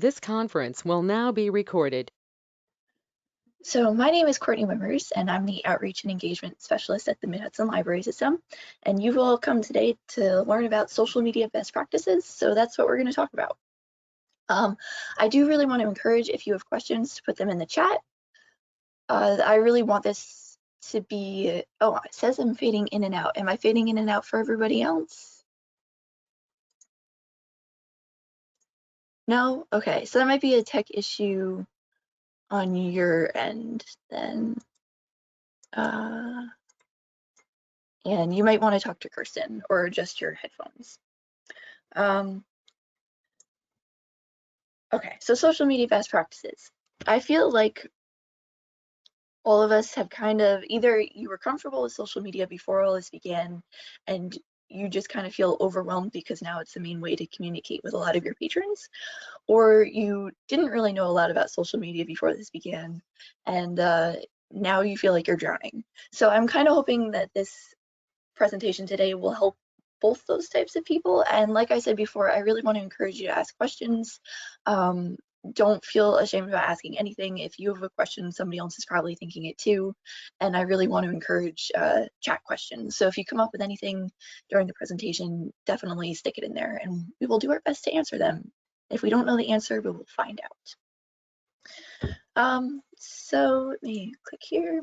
This conference will now be recorded. So my name is Courtney Wimmers, and I'm the Outreach and Engagement Specialist at the Mid-Hudson Library System. And you've all come today to learn about social media best practices, so that's what we're going to talk about. I do really want to encourage, if you have questions, to put them in the chat. I really want this to be, oh, it says I'm fading in and out. Am I fading in and out for everybody else? No? Okay, so that might be a tech issue on your end then. And you might want to talk to Kirsten or adjust your headphones. Okay, so social media best practices. I feel like all of us have kind of, either you were comfortable with social media before all this began and you just kind of feel overwhelmed because now it's the main way to communicate with a lot of your patrons, or you didn't really know a lot about social media before this began and now you feel like you're drowning. So I'm kind of hoping that this presentation today will help both those types of people. And like I said before, I really want to encourage you to ask questions. Don't feel ashamed about asking anything. If you have a question, somebody else is probably thinking it too. And I really want to encourage chat questions. So if you come up with anything during the presentation, definitely stick it in there and we will do our best to answer them. If we don't know the answer, we will find out. So let me click here.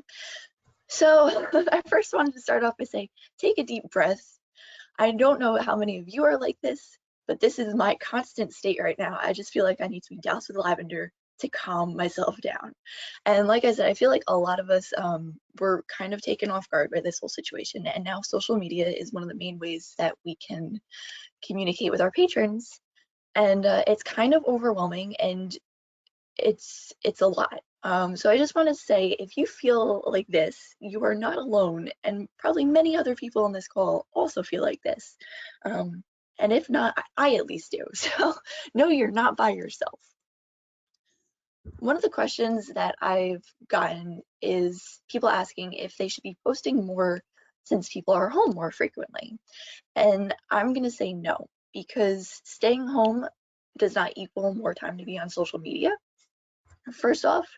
So I first wanted to start off by saying, take a deep breath. I don't know how many of you are like this, but this is my constant state right now. I just feel like I need to be doused with lavender to calm myself down. And like I said, I feel like a lot of us were kind of taken off guard by this whole situation. And now social media is one of the main ways that we can communicate with our patrons. And it's kind of overwhelming and it's a lot. So I just want to say, if you feel like this, you are not alone, and probably many other people on this call also feel like this. And if not, I at least do. So no, you're not by yourself. One of the questions that I've gotten is people asking if they should be posting more since people are home more frequently. And I'm going to say no, because staying home does not equal more time to be on social media. First off,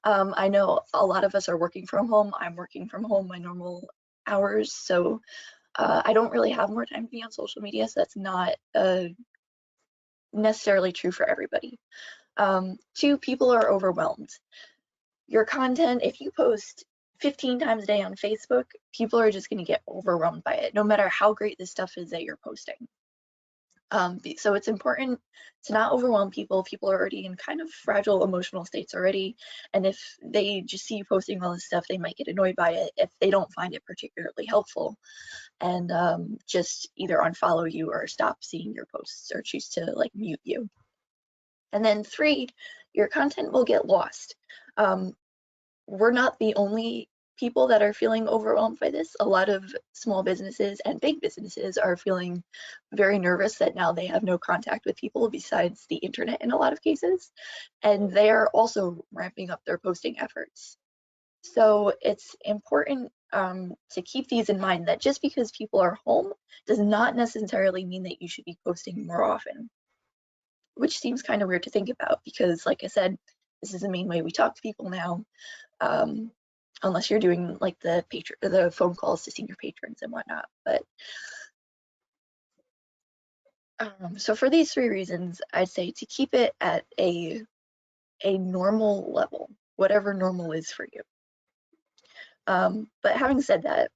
I know a lot of us are working from home. I'm working from home my normal hours, so I don't really have more time to be on social media, so that's not necessarily true for everybody. Two, people are overwhelmed. Your content, if you post 15 times a day on Facebook, people are just going to get overwhelmed by it, no matter how great the stuff is that you're posting. So it's important to not overwhelm people. People are already in kind of fragile emotional states already. And if they just see you posting all this stuff, they might get annoyed by it if they don't find it particularly helpful and just either unfollow you or stop seeing your posts or choose to like mute you. And then three, your content will get lost. We're not the only people that are feeling overwhelmed by this. A lot of small businesses and big businesses are feeling very nervous that now they have no contact with people besides the internet in a lot of cases, and they are also ramping up their posting efforts. So it's important to keep these in mind, that just because people are home does not necessarily mean that you should be posting more often, which seems kind of weird to think about because, like I said, this is the main way we talk to people now. Unless you're doing like the phone calls to senior patrons and whatnot. But so for these three reasons, I'd say to keep it at a normal level, whatever normal is for you. But having said that,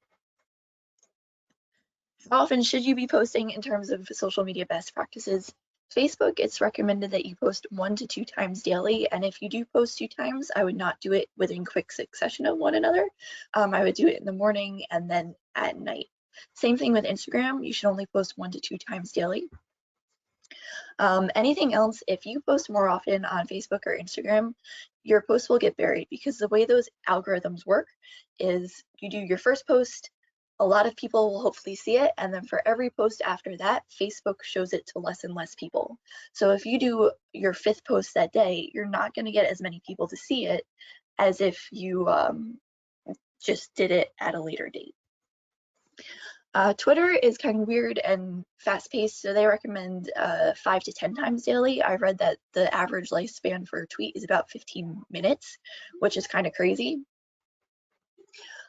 how often should you be posting in terms of social media best practices? Facebook, it's recommended that you post 1 to 2 times daily, and if you do post 2 times, I would not do it within quick succession of one another. I would do it in the morning and then at night. Same thing with Instagram, you should only post 1 to 2 times daily. Anything else, if you post more often on Facebook or Instagram, your posts will get buried because the way those algorithms work is you do your first post, a lot of people will hopefully see it, and then for every post after that, Facebook shows it to less and less people. So if you do your 5th post that day, you're not going to get as many people to see it as if you just did it at a later date. Twitter is kind of weird and fast-paced, so they recommend 5 to 10 times daily. I read that the average lifespan for a tweet is about 15 minutes, which is kind of crazy.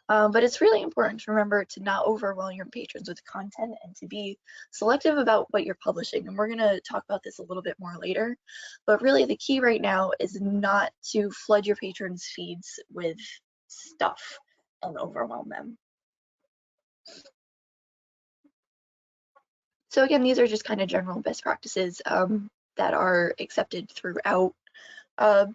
But it's really important to remember to not overwhelm your patrons with content and to be selective about what you're publishing. And we're going to talk about this a little bit more later. But really, the key right now is not to flood your patrons' feeds with stuff and overwhelm them. So again, these are just kind of general best practices that are accepted throughout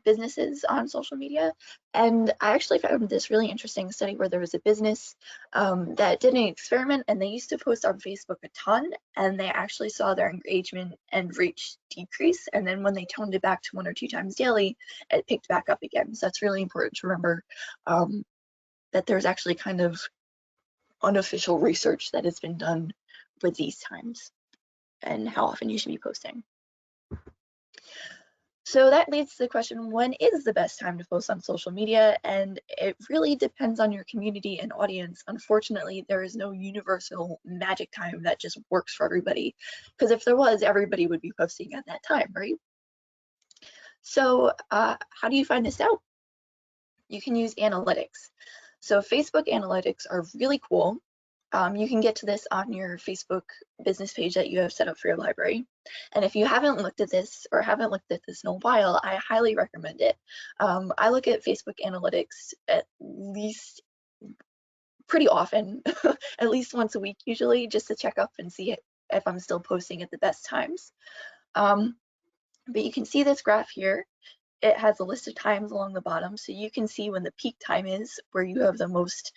businesses on social media. And I actually found this really interesting study where there was a business that did an experiment, and they used to post on Facebook a ton, and they actually saw their engagement and reach decrease. And then when they toned it back to 1 or 2 times daily, it picked back up again. So that's really important to remember that there's actually kind of unofficial research that has been done with these times and how often you should be posting. So that leads to the question, when is the best time to post on social media? And it really depends on your community and audience. Unfortunately, there is no universal magic time that just works for everybody, because if there was, everybody would be posting at that time, right? So how do you find this out? You can use analytics. So Facebook analytics are really cool. You can get to this on your Facebook business page that you have set up for your library. And if you haven't looked at this or haven't looked at this in a while, I highly recommend it. I look at Facebook analytics at least pretty often, at least once a week usually, just to check up and see if I'm still posting at the best times. But you can see this graph here. It has a list of times along the bottom, so you can see when the peak time is, where you have the most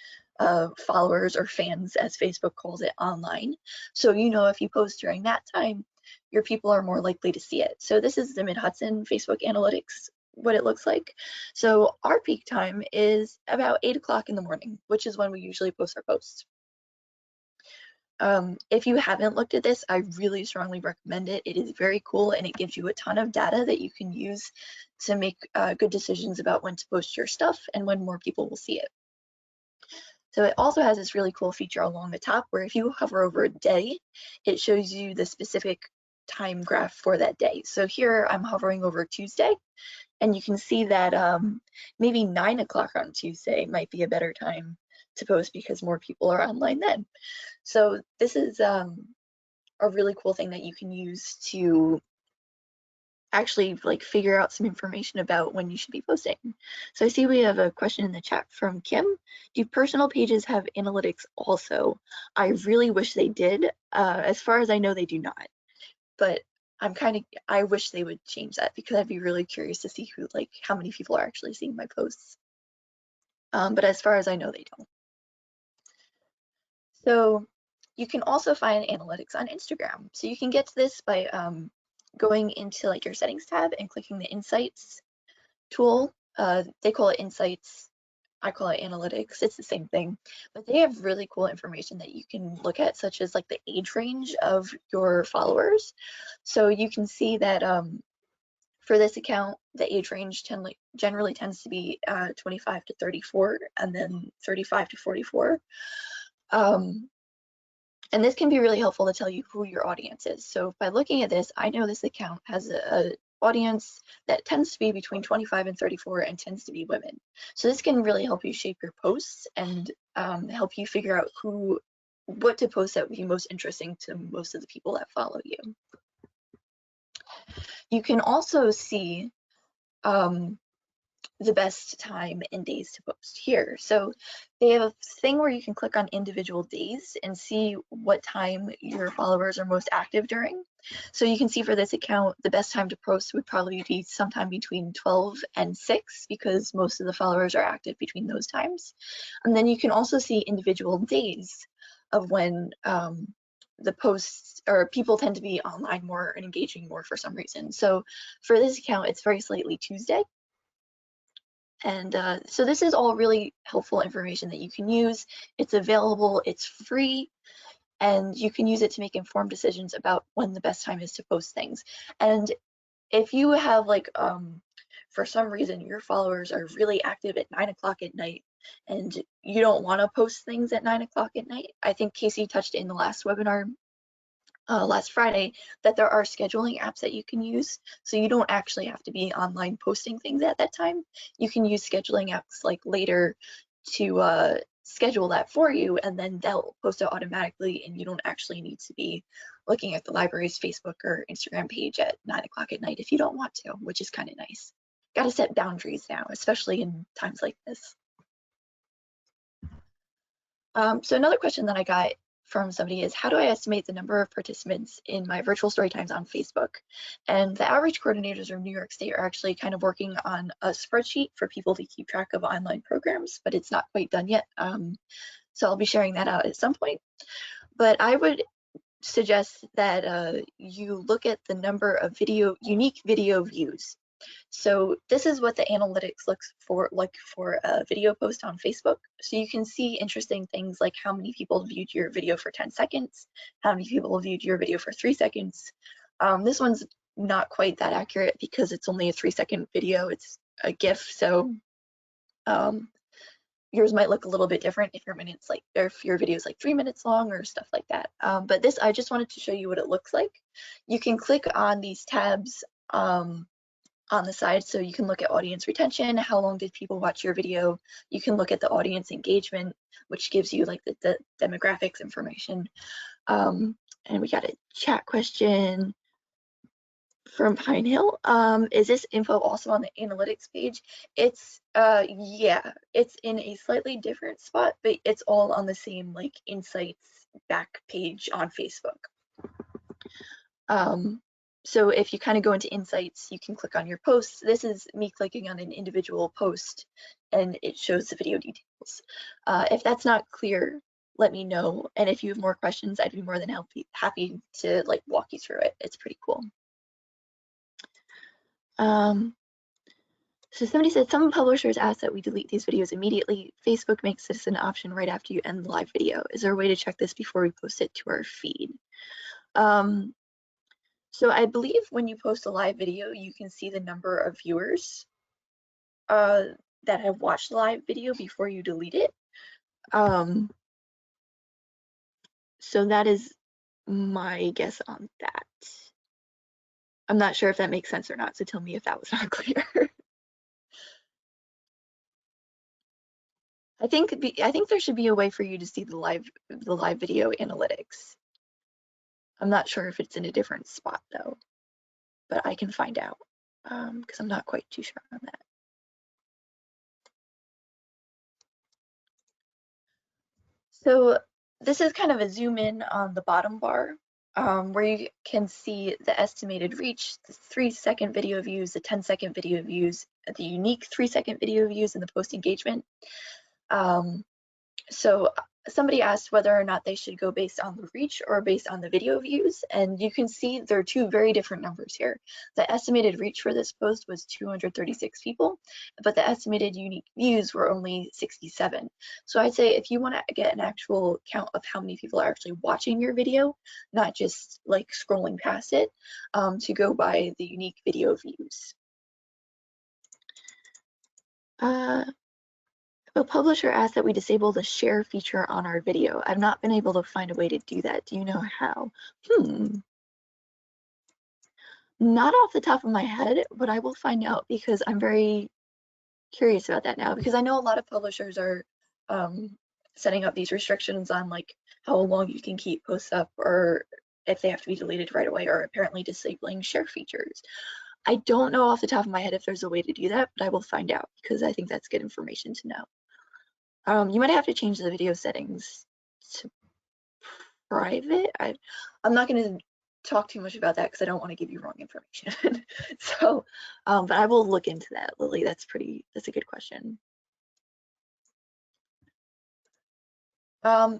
followers or fans, as Facebook calls it, online. So you know if you post during that time, your people are more likely to see it. So this is the Mid-Hudson Facebook analytics, what it looks like. So our peak time is about 8 o'clock in the morning, which is when we usually post our posts. If you haven't looked at this, I really strongly recommend it. It is very cool, and it gives you a ton of data that you can use to make good decisions about when to post your stuff and when more people will see it. So it also has this really cool feature along the top where if you hover over a day, it shows you the specific time graph for that day. So here I'm hovering over Tuesday, and you can see that maybe 9 o'clock on Tuesday might be a better time to post because more people are online then. So this is a really cool thing that you can use to actually like figure out some information about when you should be posting. So I see we have a question in the chat from Kim. Do personal pages have analytics also? I really wish they did. As far as I know, they do not. But I wish they would change that because I'd be really curious to see how many people are actually seeing my posts. But as far as I know, they don't. So you can also find analytics on Instagram. So you can get to this by going into like your settings tab and clicking the insights tool. They call it insights. I call it analytics. It's the same thing, but they have really cool information that you can look at, such as like the age range of your followers. So you can see that for this account, the age range generally tends to be 25 to 34 and then 35 to 44. And this can be really helpful to tell you who your audience is. So by looking at this, I know this account has an audience that tends to be between 25 and 34 and tends to be women. So this can really help you shape your posts and help you figure out what to post that would be most interesting to most of the people that follow you. You can also see the best time and days to post here. So they have a thing where you can click on individual days and see what time your followers are most active during. So you can see for this account, the best time to post would probably be sometime between 12 and 6 because most of the followers are active between those times. And then you can also see individual days of when the posts or people tend to be online more and engaging more for some reason. So for this account, it's very slightly Tuesday. And so this is all really helpful information that you can use. It's available, it's free, and you can use it to make informed decisions about when the best time is to post things. And if you have for some reason your followers are really active at 9 o'clock at night and you don't want to post things at 9 o'clock at night, I think Casey touched in the last webinar last Friday that there are scheduling apps that you can use. So you don't actually have to be online posting things at that time. You can use scheduling apps like later to schedule that for you, and then they'll post it automatically, and you don't actually need to be looking at the library's Facebook or Instagram page at 9 o'clock at night if you don't want to, which is kind of nice. Got to set boundaries now, especially in times like this. So another question that I got from somebody is, how do I estimate the number of participants in my virtual story times on Facebook? And the outreach coordinators of New York State are actually kind of working on a spreadsheet for people to keep track of online programs, but it's not quite done yet. So I'll be sharing that out at some point. But I would suggest that you look at the number of unique video views. So this is what the analytics looks for, like for a video post on Facebook. So you can see interesting things like how many people viewed your video for 10 seconds, how many people viewed your video for 3 seconds. This one's not quite that accurate because it's only a 3-second video. It's a GIF, so yours might look a little bit different if your video is like 3 minutes long or stuff like that. But this, I just wanted to show you what it looks like. You can click on these tabs on the side, so you can look at audience retention, how long did people watch your video. You can look at the audience engagement, which gives you like the demographics information. And we got a chat question from Pine Hill. Is this info also on the analytics page? It's yeah, it's in a slightly different spot, but it's all on the same like insights back page on Facebook. So if you kind of go into insights, you can click on your posts. This is me clicking on an individual post and it shows the video details. If that's not clear, let me know. And if you have more questions, I'd be more than happy to like walk you through it. It's pretty cool. So somebody said, some publishers ask that we delete these videos immediately. Facebook makes this an option right after you end the live video. Is there a way to check this before we post it to our feed? So I believe when you post a live video, you can see the number of viewers that have watched the live video before you delete it. So that is my guess on that. I'm not sure if that makes sense or not, so tell me if that was not clear. I think there should be a way for you to see the live video analytics. I'm not sure if it's in a different spot though, but I can find out because I'm not quite too sure on that. So this is kind of a zoom in on the bottom bar where you can see the estimated reach, the 3-second video views, the 10-second video views, the unique 3-second video views, and the post engagement. So somebody asked whether or not they should go based on the reach or based on the video views, and you can see there are two very different numbers here. The estimated reach for this post was 236 people, but the estimated unique views were only 67. So I'd say if you want to get an actual count of how many people are actually watching your video, not just like scrolling past it, to go by the unique video views. A publisher asked that we disable the share feature on our video. I've not been able to find a way to do that. Do you know how? Not off the top of my head, but I will find out because I'm very curious about that now, because I know a lot of publishers are setting up these restrictions on like how long you can keep posts up or if they have to be deleted right away, or apparently disabling share features. I don't know off the top of my head if there's a way to do that, but I will find out because I think that's good information to know. You might have to change the video settings to private. I'm not going to talk too much about that because I don't want to give you wrong information. So, but I will look into that, Lily. That's a good question.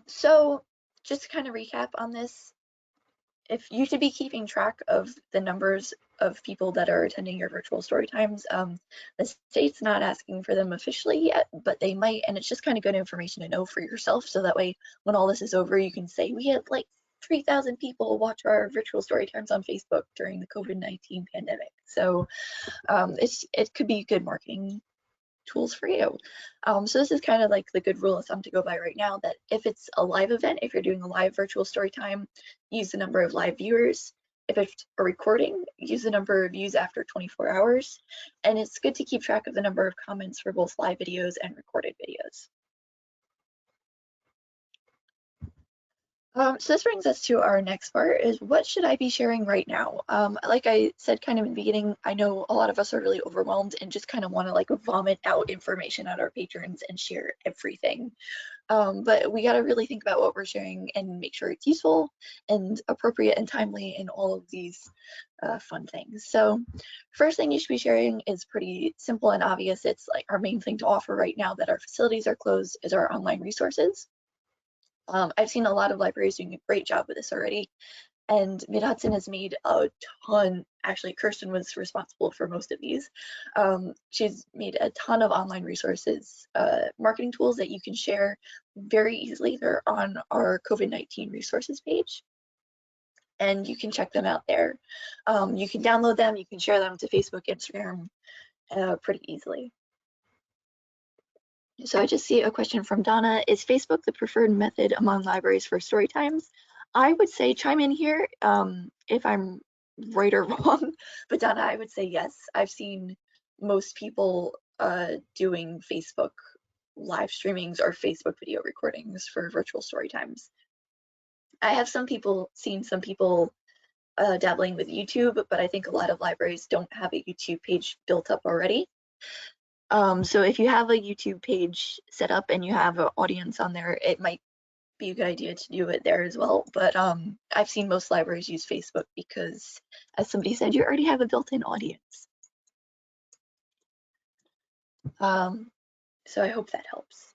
So just to kind of recap on this, if you should be keeping track of the numbers of people that are attending your virtual story times. The state's not asking for them officially yet, but they might, and it's just kind of good information to know for yourself, so that way when all this is over, you can say we had like 3,000 people watch our virtual story times on Facebook during the COVID-19 pandemic. So it could be good marketing tools for you. So this is kind of like the good rule of thumb to go by right now, that if it's a live event, if you're doing a live virtual story time, use the number of live viewers. If it's a recording, use the number of views after 24 hours. And it's good to keep track of the number of comments for both live videos and recorded videos. So this brings us to our next part, is what should I be sharing right now? Like I said kind of in the beginning, I know a lot of us are really overwhelmed and just kind of want to like vomit out information at our patrons and share everything. But we got to really think about what we're sharing and make sure it's useful and appropriate and timely in all of these fun things. So first thing you should be sharing is pretty simple and obvious. It's like our main thing to offer right now that our facilities are closed is our online resources. I've seen a lot of libraries doing a great job with this already, and Mid-Hudson has made a ton. Actually, Kirsten was responsible for most of these. She's made a ton of online resources, marketing tools that you can share very easily. They're on our COVID-19 resources page, and you can check them out there. You can download them, you can share them to Facebook, Instagram pretty easily. So I just see a question from Donna. Is Facebook the preferred method among libraries for story times? I would say chime in here if I'm right or wrong, but Donna, I would say yes. I've seen most people doing Facebook live streamings or Facebook video recordings for virtual story times. I have seen some people dabbling with YouTube, but I think a lot of libraries don't have a YouTube page built up already. So if you have a YouTube page set up and you have an audience on there, it might be a good idea to do it there as well. But I've seen most libraries use Facebook because, as somebody said, you already have a built-in audience. So I hope that helps.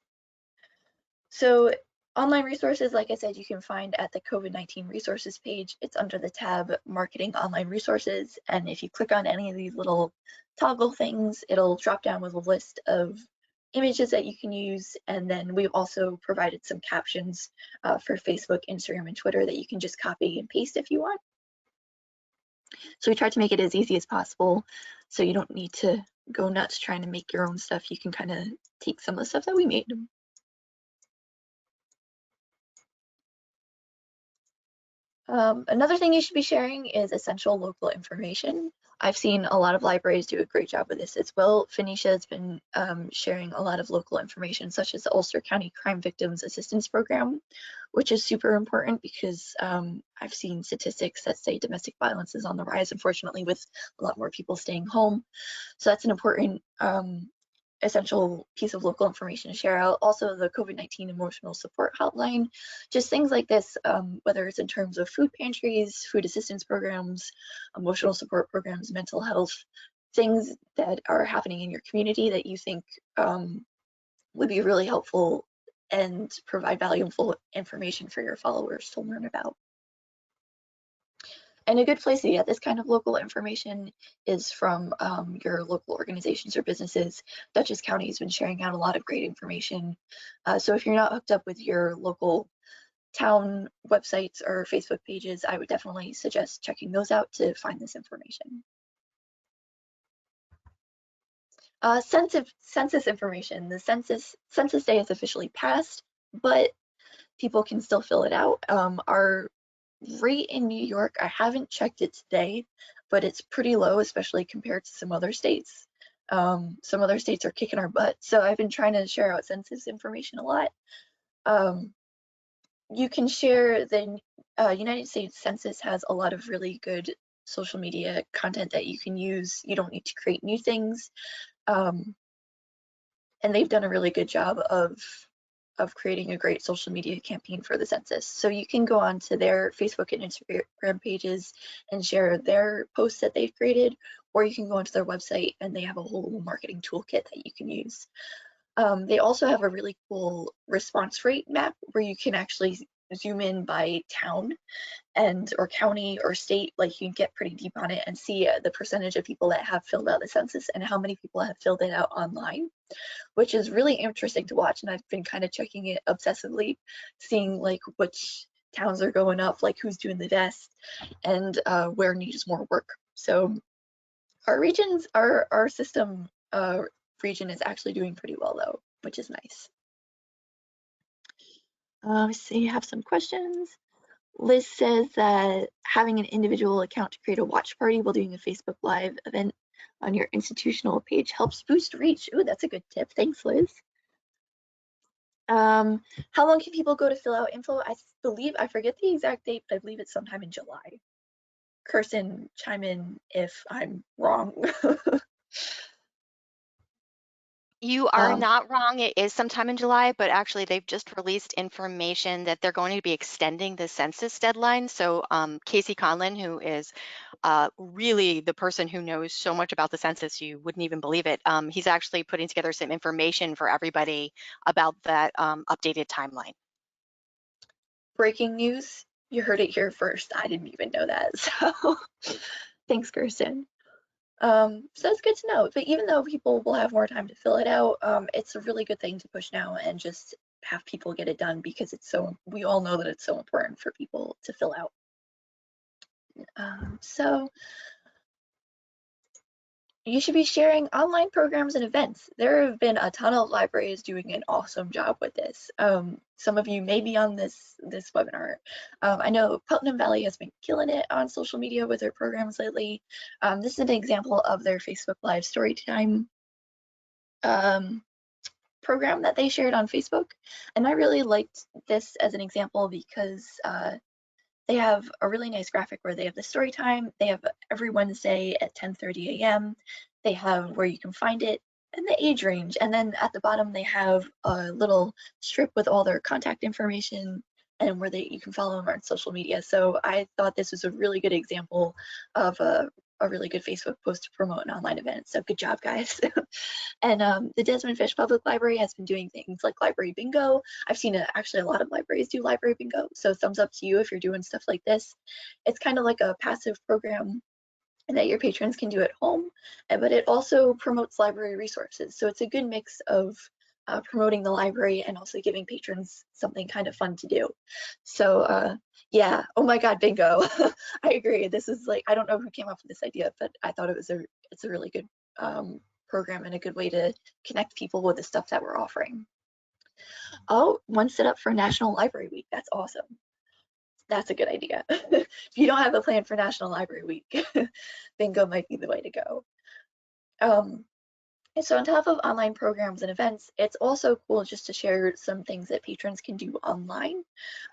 So online resources, like I said, you can find at the COVID-19 resources page. It's under the tab Marketing Online Resources. And if you click on any of these little toggle things, it'll drop down with a list of images that you can use. And then we've also provided some captions for Facebook, Instagram, and Twitter that you can just copy and paste if you want. So we tried to make it as easy as possible, so you don't need to go nuts trying to make your own stuff. You can kind of take some of the stuff that we made. Another thing you should be sharing is essential local information. I've seen a lot of libraries do a great job with this as well. Phoenicia has been sharing a lot of local information, such as the Ulster County Crime Victims Assistance Program, which is super important because I've seen statistics that say domestic violence is on the rise, unfortunately, with a lot more people staying home. So that's an important essential piece of local information to share out. Also, the COVID-19 emotional support hotline, just things like this, whether it's in terms of food pantries, food assistance programs, emotional support programs, mental health, things that are happening in your community that you think would be really helpful and provide valuable information for your followers to learn about. And a good place to get this kind of local information is from your local organizations or businesses. Dutchess County has been sharing out a lot of great information. So if you're not hooked up with your local town websites or Facebook pages, I would definitely suggest checking those out to find this information. Census information. The census day is officially passed, but people can still fill it out. Our rate in New York, I haven't checked it today, but it's pretty low, especially compared to some other states. Some other states are kicking our butt, so I've been trying to share out census information a lot. You can share the United States Census has a lot of really good social media content that you can use. You don't need to create new things. And they've done a really good job of creating a great social media campaign for the census. So you can go on to their Facebook and Instagram pages and share their posts that they've created, or you can go onto their website and they have a whole marketing toolkit that you can use. They also have a really cool response rate map where you can actually zoom in by town or county or state. Like you can get pretty deep on it and see the percentage of people that have filled out the census and how many people have filled it out online, which is really interesting to watch. And I've been kind of checking it obsessively, seeing like which towns are going up, like who's doing the best, and where needs more work. So our regions, our system region is actually doing pretty well though, which is nice. Let's see, I have some questions. Liz says that having an individual account to create a watch party while doing a Facebook Live event on your institutional page helps boost reach. Ooh, that's a good tip. Thanks, Liz. How long can people go to fill out info? I forget the exact date, but I believe it's sometime in July. Kirsten, chime in if I'm wrong. You are not wrong. It is sometime in July, but actually they've just released information that they're going to be extending the census deadline. So Casey Conlon, who is really the person who knows so much about the census, you wouldn't even believe it. He's actually putting together some information for everybody about that updated timeline. Breaking news, you heard it here first. I didn't even know that, so thanks, Kirsten. So that's good to know. But even though people will have more time to fill it out, it's a really good thing to push now and just have people get it done, because we all know that it's so important for people to fill out. So you should be sharing online programs and events. There have been a ton of libraries doing an awesome job with this. Some of you may be on this webinar. I know Putnam Valley has been killing it on social media with their programs lately. This is an example of their Facebook Live Storytime program that they shared on Facebook. And I really liked this as an example because they have a really nice graphic where they have the story time. They have every Wednesday at 10:30 a.m. They have where you can find it and the age range. And then at the bottom, they have a little strip with all their contact information and where you can follow them on social media. So I thought this was a really good example of a really good Facebook post to promote an online event. So good job, guys. And the Desmond Fish Public Library has been doing things like library bingo. I've seen actually a lot of libraries do library bingo. So thumbs up to you if you're doing stuff like this. It's kind of like a passive program that your patrons can do at home, but it also promotes library resources. So it's a good mix of promoting the library and also giving patrons something kind of fun to do. So yeah, oh my God, bingo. I agree. This is like, I don't know who came up with this idea, but I thought it's a really good program and a good way to connect people with the stuff that we're offering. Oh, one set up for National Library Week. That's awesome. That's a good idea. If you don't have a plan for National Library Week, bingo might be the way to go. And so on top of online programs and events, it's also cool just to share some things that patrons can do online.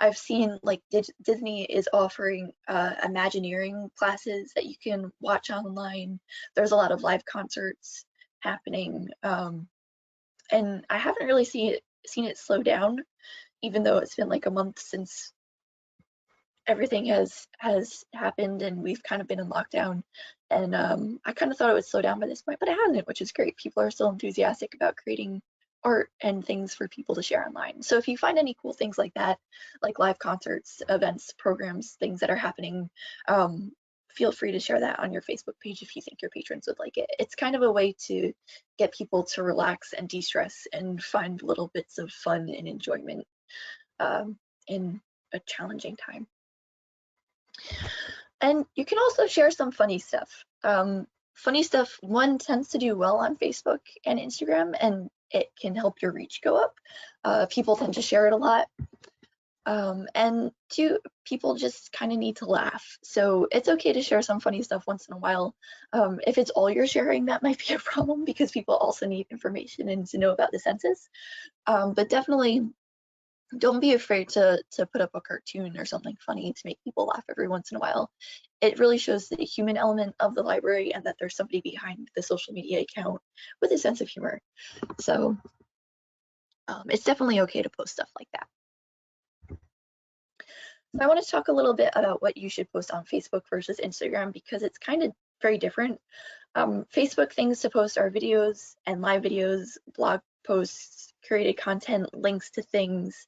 I've seen like Disney is offering Imagineering classes that you can watch online. There's a lot of live concerts happening. And I haven't really seen it slow down, even though it's been like a month since everything has happened and we've kind of been in lockdown. And I kind of thought it would slow down by this point, but it hasn't, which is great. People are still enthusiastic about creating art and things for people to share online. So if you find any cool things like that, like live concerts, events, programs, things that are happening, feel free to share that on your Facebook page if you think your patrons would like it. It's kind of a way to get people to relax and de-stress and find little bits of fun and enjoyment in a challenging time. And you can also share some funny stuff. Funny stuff, one, tends to do well on Facebook and Instagram, and it can help your reach go up. People tend to share it a lot. And two, people just kind of need to laugh. So it's okay to share some funny stuff once in a while. If it's all you're sharing, that might be a problem because people also need information and to know about the census. But definitely don't be afraid to put up a cartoon or something funny to make people laugh every once in a while. It really shows the human element of the library and that there's somebody behind the social media account with a sense of humor. So it's definitely okay to post stuff like that. So I want to talk a little bit about what you should post on Facebook versus Instagram because it's kind of very different. Facebook things to post are videos and live videos, blog posts, curated content, links to things.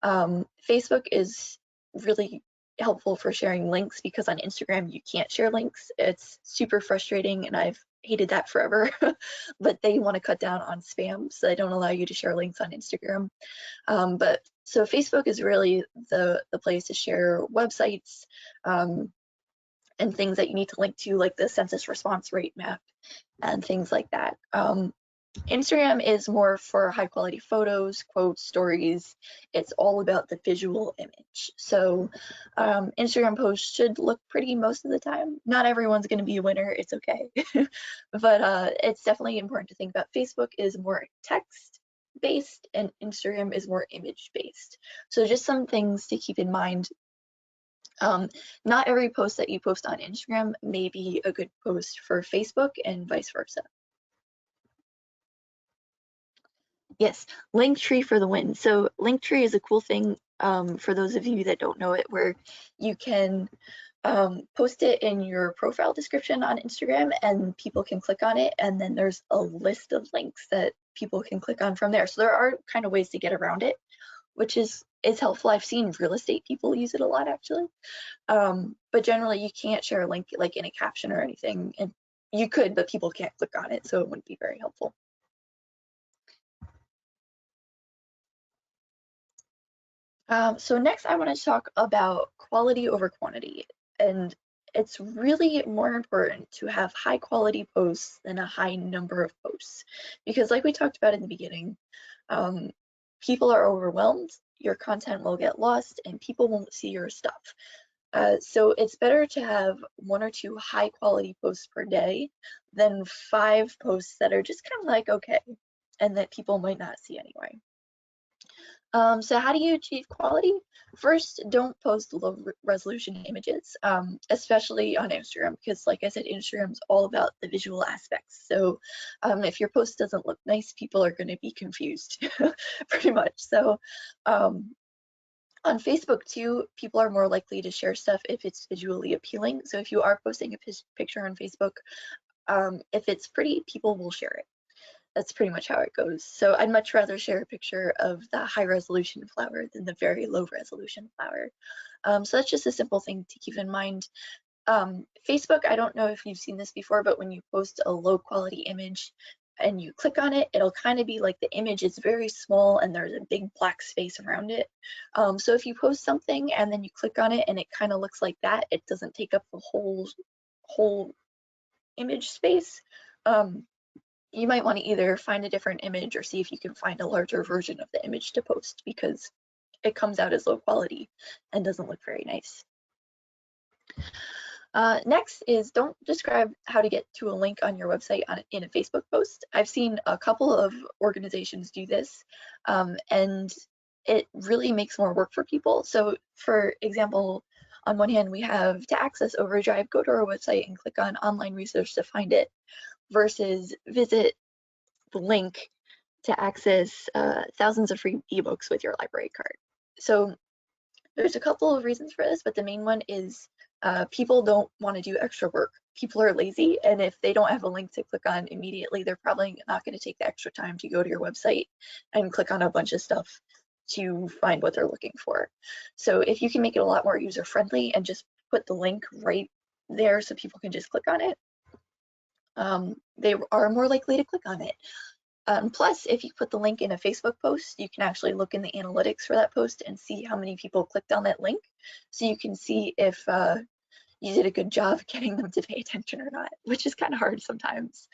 Facebook is really helpful for sharing links because on Instagram you can't share links. It's super frustrating and I've hated that forever, but they want to cut down on spam, so they don't allow you to share links on Instagram. But so Facebook is really the place to share websites and things that you need to link to, like the census response rate map and things like that. Instagram is more for high quality photos, quotes, stories. It's all about the visual image. So Instagram posts should look pretty most of the time. Not everyone's going to be a winner. It's okay. But it's definitely important to think about. Facebook is more text based and Instagram is more image based. So just some things to keep in mind. Not every post that you post on Instagram may be a good post for Facebook and vice versa. Yes, Linktree for the win. So Linktree is a cool thing for those of you that don't know it, where you can post it in your profile description on Instagram and people can click on it, and then there's a list of links that people can click on from there. So there are kind of ways to get around it, which is helpful. I've seen real estate people use it a lot actually. But generally you can't share a link like in a caption or anything, and you could, but people can't click on it, so it wouldn't be very helpful. So next I want to talk about quality over quantity, and it's really more important to have high quality posts than a high number of posts, because like we talked about in the beginning, people are overwhelmed, your content will get lost, and people won't see your stuff. So it's better to have 1 or 2 high quality posts per day than 5 posts that are just kind of like okay, and that people might not see anyway. So how do you achieve quality? First, don't post low resolution images, especially on Instagram, because like I said, Instagram's all about the visual aspects. So if your post doesn't look nice, people are going to be confused pretty much. So on Facebook too, people are more likely to share stuff if it's visually appealing. So if you are posting a picture on Facebook, if it's pretty, people will share it. That's pretty much how it goes. So I'd much rather share a picture of the high resolution flower than the very low resolution flower. So that's just a simple thing to keep in mind. Facebook, I don't know if you've seen this before, but when you post a low quality image and you click on it, it'll kind of be like the image is very small and there's a big black space around it. So if you post something and then you click on it and it kind of looks like that, it doesn't take up the whole image space. You might want to either find a different image or see if you can find a larger version of the image to post, because it comes out as low quality and doesn't look very nice. Next is don't describe how to get to a link on your website in a Facebook post. I've seen a couple of organizations do this, and it really makes more work for people. So for example, on one hand, we have to access Overdrive, go to our website and click on online research to find it, versus visit the link to access thousands of free ebooks with your library card. So there's a couple of reasons for this, but the main one is people don't want to do extra work. People are lazy, and if they don't have a link to click on immediately, they're probably not going to take the extra time to go to your website and click on a bunch of stuff to find what they're looking for. So if you can make it a lot more user-friendly and just put the link right there so people can just click on it, they are more likely to click on it. Plus, if you put the link in a Facebook post, you can actually look in the analytics for that post and see how many people clicked on that link. So you can see if you did a good job getting them to pay attention or not, which is kind of hard sometimes.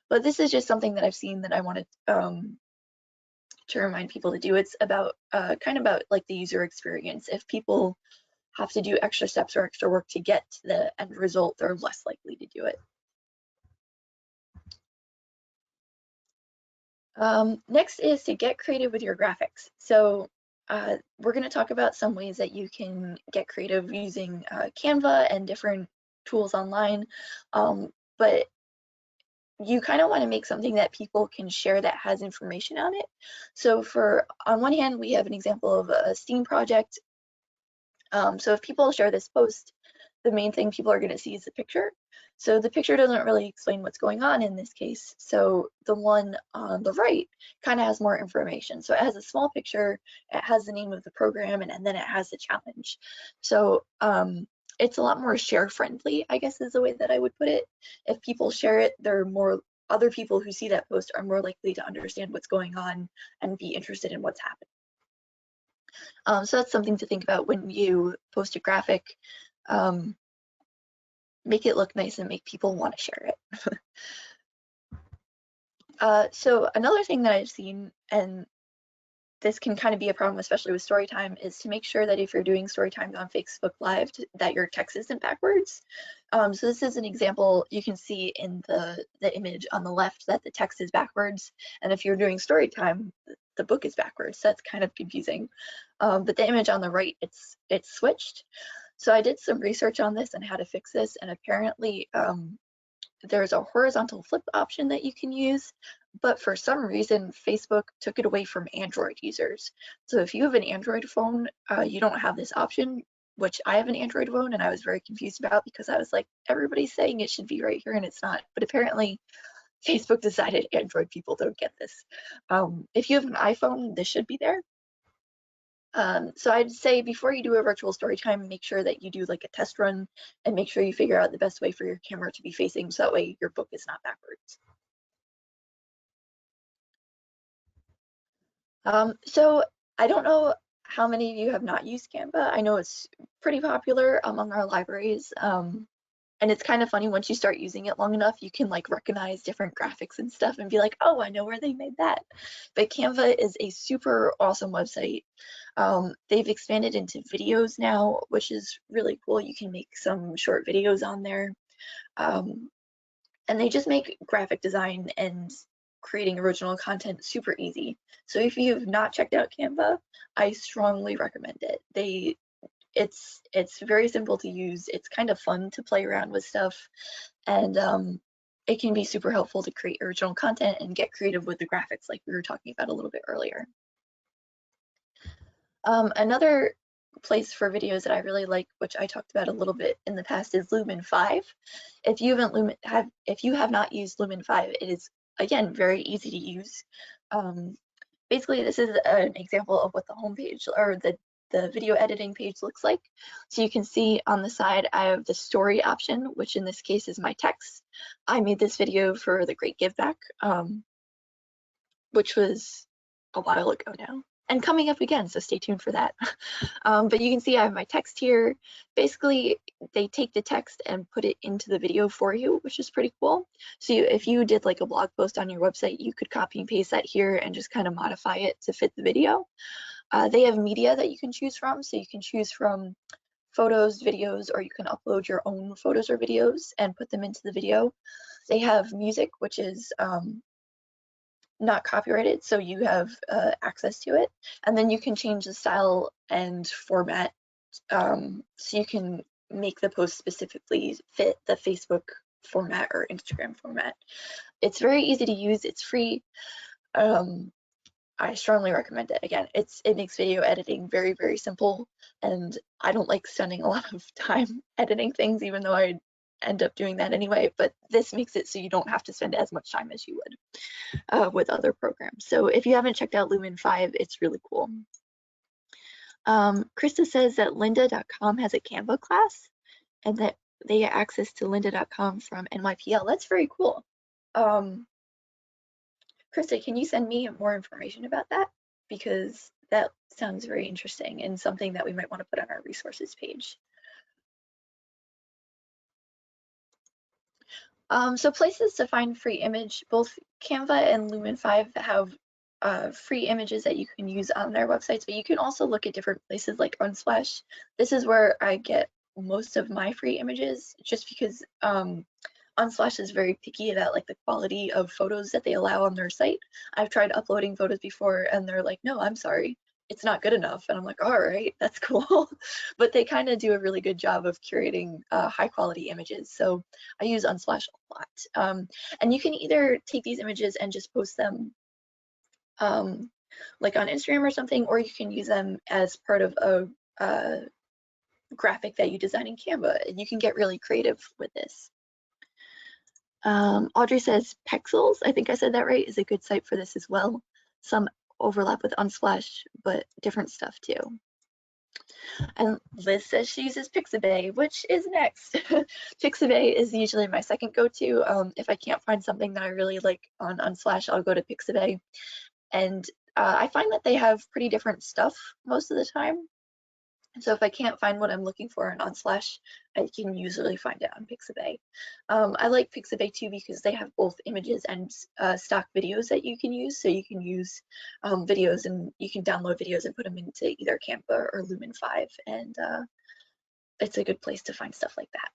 But this is just something that I've seen that I wanted to remind people to do. It's about kind of about like the user experience. If people have to do extra steps or extra work to get to the end result, they're less likely to do it. Next is to get creative with your graphics. So we're going to talk about some ways that you can get creative using Canva and different tools online, but you kind of want to make something that people can share that has information on it. So on one hand, we have an example of a STEAM project. So if people share this post, the main thing people are going to see is the picture. So the picture doesn't really explain what's going on in this case. So the one on the right kind of has more information. So it has a small picture, it has the name of the program, and then it has the challenge. So it's a lot more share friendly, I guess is the way that I would put it. If people share it, other people who see that post are more likely to understand what's going on and be interested in what's happening. So that's something to think about when you post a graphic. Make it look nice and make people want to share it. So another thing that I've seen, and this can kind of be a problem, especially with Storytime, is to make sure that if you're doing Storytime on Facebook Live, that your text isn't backwards. So this is an example. You can see in the image on the left that the text is backwards, and if you're doing Storytime, the book is backwards. So that's kind of confusing. But the image on the right, it's switched. So I did some research on this and how to fix this, and apparently there's a horizontal flip option that you can use, but for some reason, Facebook took it away from Android users. So if you have an Android phone, you don't have this option, which I have an Android phone and I was very confused about because I was like, everybody's saying it should be right here and it's not. But apparently Facebook decided Android people don't get this. If you have an iPhone, this should be there. So I'd say before you do a virtual story time, make sure that you do like a test run and make sure you figure out the best way for your camera to be facing so that way your book is not backwards. So I don't know how many of you have not used Canva. I know it's pretty popular among our libraries. And it's kind of funny once you start using it long enough, you can like recognize different graphics and stuff and be like, oh, I know where they made that. But Canva is a super awesome website. They've expanded into videos now, which is really cool. You can make some short videos on there. And they just make graphic design and creating original content super easy. So if you've not checked out Canva, I strongly recommend it. It's very simple to use. It's kind of fun to play around with stuff, and it can be super helpful to create original content and get creative with the graphics like we were talking about a little bit earlier. Another place for videos that I really like, which I talked about a little bit in the past, is Lumen 5. If you have not used Lumen 5, it is again very easy to use. Basically, this is an example of what the homepage or the video editing page looks like. So you can see on the side, I have the story option, which in this case is my text. I made this video for the Great Give Back, which was a while ago now, and coming up again, so stay tuned for that. But you can see I have my text here. Basically, they take the text and put it into the video for you, which is pretty cool. So if you did like a blog post on your website, you could copy and paste that here and just kind of modify it to fit the video. They have media that you can choose from, so you can choose from photos, videos, or you can upload your own photos or videos and put them into the video. They have music, which is not copyrighted, so you have access to it, and then you can change the style and format, so you can make the post specifically fit the Facebook format or Instagram format. It's very easy to use, it's free. I strongly recommend it. Again, it makes video editing very, very simple, and I don't like spending a lot of time editing things, even though I end up doing that anyway, but this makes it so you don't have to spend as much time as you would with other programs. So if you haven't checked out Lumen 5, it's really cool. Krista says that lynda.com has a Canva class and that they get access to lynda.com from NYPL. That's very cool. Krista, can you send me more information about that? Because that sounds very interesting and something that we might want to put on our resources page. So places to find free image, both Canva and Lumen 5 have free images that you can use on their websites, but you can also look at different places like Unsplash. This is where I get most of my free images, just because Unsplash is very picky about like the quality of photos that they allow on their site. I've tried uploading photos before and they're like, no, I'm sorry, it's not good enough. And I'm like, all right, that's cool. But they kind of do a really good job of curating high quality images. So I use Unsplash a lot. And you can either take these images and just post them like on Instagram or something, or you can use them as part of a graphic that you design in Canva. And you can get really creative with this. Audrey says Pexels, I think I said that right, is a good site for this as well. Some overlap with Unsplash, but different stuff too. And Liz says she uses Pixabay, which is next. Pixabay is usually my second go-to. If I can't find something that I really like on Unsplash, I'll go to Pixabay. And I find that they have pretty different stuff most of the time. So if I can't find what I'm looking for on Unsplash, I can usually find it on Pixabay. I like Pixabay too because they have both images and stock videos that you can use. So you can use videos, and you can download videos and put them into either Canva or Lumen 5. And it's a good place to find stuff like that.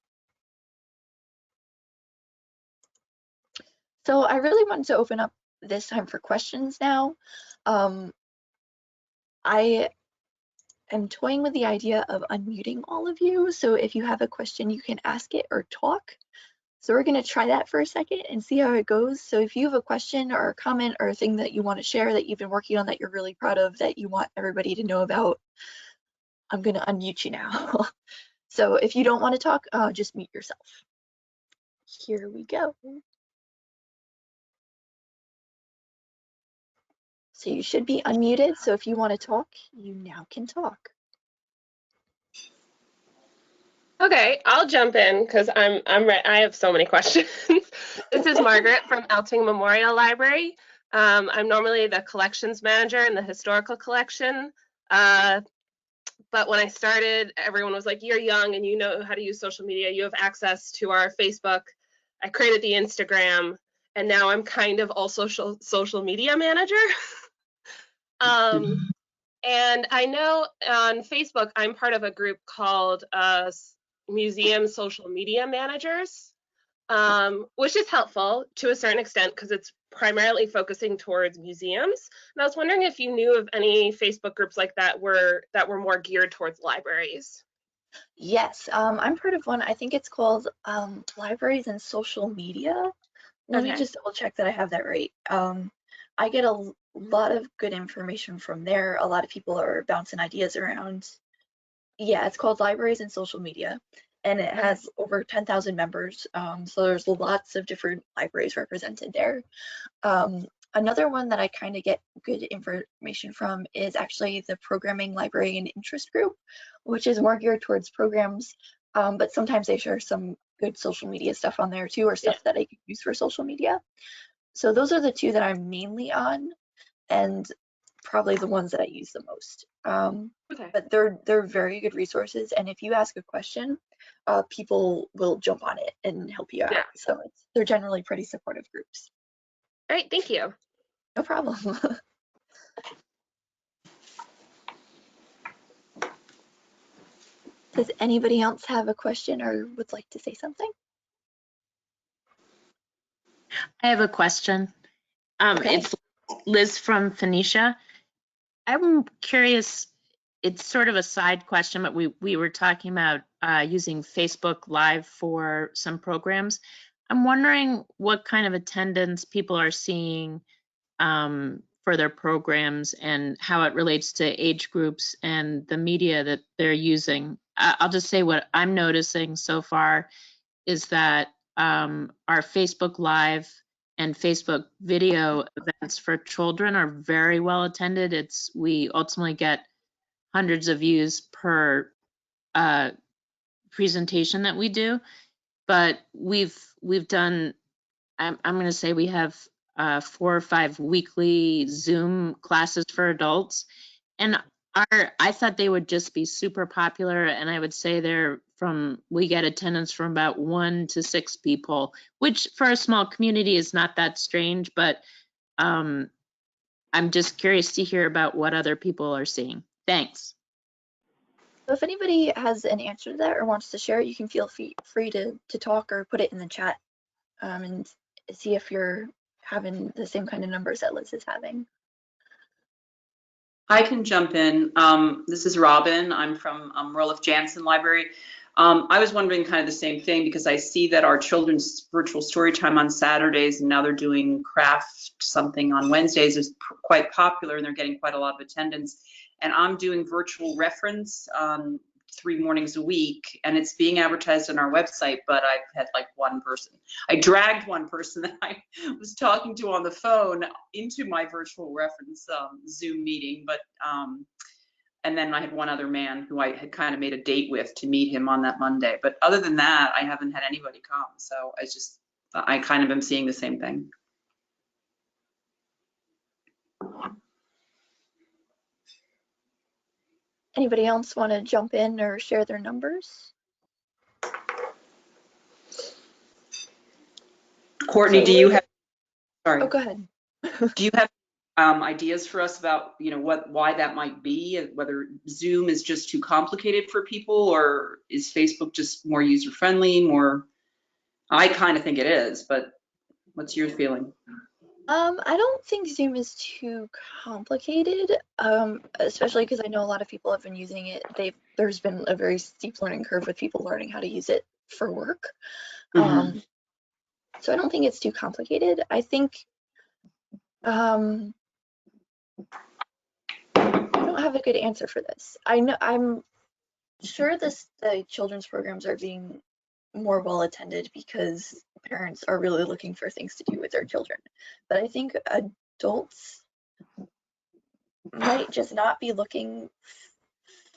So I really wanted to open up this time for questions now. I am toying with the idea of unmuting all of you. So if you have a question, you can ask it or talk. So we're going to try that for a second and see how it goes. So if you have a question or a comment or a thing that you want to share that you've been working on that you're really proud of, that you want everybody to know about, I'm going to unmute you now. So if you don't want to talk, just mute yourself. Here we go. So you should be unmuted. So if you want to talk, you now can talk. Okay, I'll jump in because I'm ready. I have so many questions. This is Margaret from Elting Memorial Library. I'm normally the collections manager in the historical collection. But when I started, everyone was like, "You're young and you know how to use social media. You have access to our Facebook." I created the Instagram, and now I'm kind of also social media manager. And I know on Facebook, I'm part of a group called Museum Social Media Managers, which is helpful to a certain extent because it's primarily focusing towards museums. And I was wondering if you knew of any Facebook groups like that were more geared towards libraries. Yes, I'm part of one. I think it's called Libraries and Social Media. Let me just double check that I have that right. I get a lot of good information from there. A lot of people are bouncing ideas around. Yeah, it's called Libraries and Social Media, and it has over 10,000 members. So there's lots of different libraries represented there. Another one that I kind of get good information from is actually the Programming Library and Interest Group, which is more geared towards programs, but sometimes they share some good social media stuff on there too, or stuff that I can use for social media. So those are the two that I'm mainly on, and probably the ones that I use the most. But they're very good resources, and if you ask a question, people will jump on it and help you out. Yeah. So they're generally pretty supportive groups. All right, thank you. No problem. Does anybody else have a question or would like to say something? I have a question. Okay. It's Liz from Phoenicia. I'm curious, it's sort of a side question, but we were talking about using Facebook Live for some programs. I'm wondering what kind of attendance people are seeing for their programs and how it relates to age groups and the media that they're using. I'll just say what I'm noticing so far is that our Facebook Live and Facebook video events for children are very well attended. We ultimately get hundreds of views per presentation that we do, but we've done. I'm going to say we have 4 or 5 weekly Zoom classes for adults, and I thought they would just be super popular, and I would say we get attendance from about 1 to 6 people, which for a small community is not that strange, but I'm just curious to hear about what other people are seeing. Thanks. So if anybody has an answer to that or wants to share it, you can feel free to talk or put it in the chat and see if you're having the same kind of numbers that Liz is having. I can jump in. This is Robin. I'm from Roloff Jansen Library. I was wondering kind of the same thing because I see that our children's virtual story time on Saturdays, and now they're doing craft something on Wednesdays, is quite popular, and they're getting quite a lot of attendance. And I'm doing virtual reference 3 mornings a week, and it's being advertised on our website, but I've had like one person. I dragged one person that I was talking to on the phone into my virtual reference Zoom meeting, but And then I had one other man who I had kind of made a date with to meet him on that Monday. But other than that, I haven't had anybody come. So I kind of am seeing the same thing. Anybody else want to jump in or share their numbers? Courtney, do you have, sorry. Oh, go ahead. Do you have ideas for us about, why that might be, whether Zoom is just too complicated for people, or is Facebook just more user-friendly, I kind of think it is, but what's your feeling? I don't think Zoom is too complicated, especially because I know a lot of people have been using it. There's been a very steep learning curve with people learning how to use it for work. Mm-hmm. So I don't think it's too complicated. I think I don't have a good answer for this. I'm sure the children's programs are being more well attended because parents are really looking for things to do with their children. But I think adults might just not be looking